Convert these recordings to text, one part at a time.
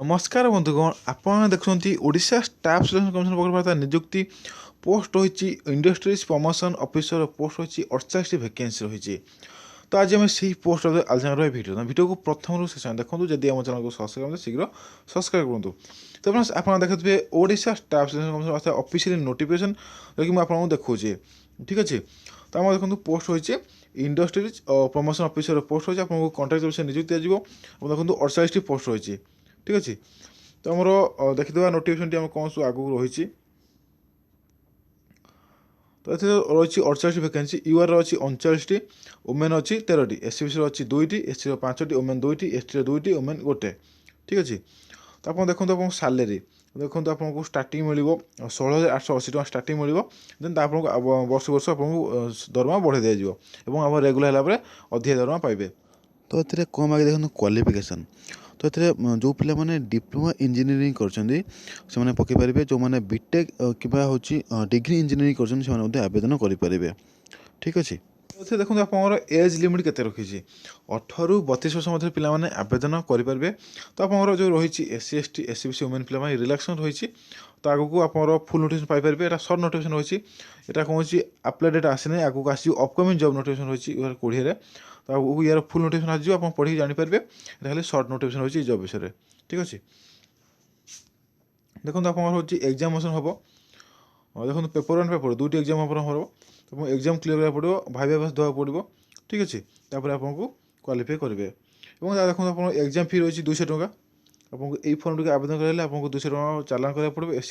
नमस्कार बंधुगण आपण देखुं ओडिशा स्टाफ सिलेक्शन कमिशन पक्ष वार्ता नियुक्ति पोस्ट रही इंडस्ट्रीज प्रमोशन ऑफिसर पोस्ट रही 48 वैकेंसी रही। तो आज आम से पोस्ट आलोचना भिडियो भिडियो को प्रथम शेष देखो जदि आम चैनल को सब्सक्राइब शीघ्र सब्सक्राइब करूँ। तो फ्रेंड्स आप देखुए ओडिशा स्टाफ सिलेक्शन कमिशन अर्थात ऑफिशियल नोटिफिकेशन जो कि आपको देखुचे। ठीक अच्छे तो आम देखो पोस्ट रही इंडस्ट्रीज प्रमोशन ऑफिसर पोस्ट रही आपको कॉन्ट्राक्ट विषय नियुक्ति दिज्व देखो 48 पोस्ट रही। ठीक अच्छे तो आमर देखीदे नोटिफिकेशन आम कौन सब आगू रही। तो ये रही 48 वैकेंसी यूआर रही 39 वुमेन अच्छी 13 एससीबीसी अच्छी 2टी एससी 5टी वुमेन 2टी एसटी 2टी वुमेन 1 ठीक अच्छे। तो आप देखो आप सालेरी देखो आपको स्टार्टिंग मिल 16,880 स्टार्टिंग मिल देन आपको वर्ष वर्ष आपको दरमा बढ़ाई दिज्व और आप रेगुलर है अधिक दरमा पाइबे। तो ये कम आगे देखो क्वालिफिकेशन तो ये जो पिला माने डिप्लोमा इंजीनियरिंग कर पकई पारे जो मैंने बीटेक कि डिग्री इंजीनियरिंग कर आवेदन करेंगे। ठीक अच्छे तो देखो आप एज लिमिट के रखी 18 ରୁ 32 वर्ष मध्य पिला माने आवेदन करेंगे। तो आप जो रही एससी एसटी एससीबीसी वुमेन पिला रिलैक्सेशन रही तो आगू आप फुल नोटिफिकेशन पाइपर यहाँ सर्ट नोटिफिकेशन रही यहाँ कौन अप्लाई डेट आसने आगू आस अपकमिंग जॉब नोटिफिकेशन रही 20 तो आगू यार फुल नोटिफिकेशन आसो आप पढ़ी जानीपारे खाली सर्ट नोटिफिकेशन रही जॉब विषय। ठीक अच्छे देखो आप एग्जामिनेशन हम देखो पेपर 1 पेपर 2टी एग्जाम हम तो एग्जाम क्लीयर करा पड़ो भाई बस देवा पड़ो। ठीक अच्छे तापर आपको क्वालिफाई करेंगे और देखो आप एग्जाम फी रही 200 टका आपको यही फर्म टी आवेदन करेंगे आपको 200 टका चालान करा पड़ो एस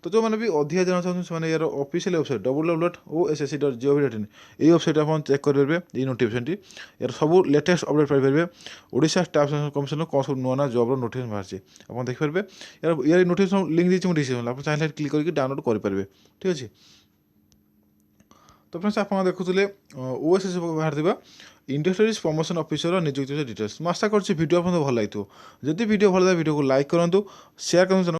तो जो मैंने भी अधिक जाना चाहते हैं यार ऑफिशियल वेबसाइट www.ossc.gov.in ये वेबसाइट आप चेक करेंगे ये नोटिफिकेशन यार सब latest update Piper Odisha staff selection commission कौन सब नुआ जॉब नोटिफिकेशन बाहर आप देखिपारे यार यार नोटिफिकेशन लिंक देती डिस्क्रिप्शन आप चाहिए क्लिक करके डाउनलोड करेंगे। ठीक अच्छे तो फ्रेंड्स आप देखुले ओएसएससी बाहर इंडस्ट्रीज प्रमोशन ऑफिसर नियुक्ति डिटेल्स। मैं आशा कर वीडियो आपको भल लगी जदि वीडियो भल लगे वीडियो को लाइक करूँ शेयर करूँ।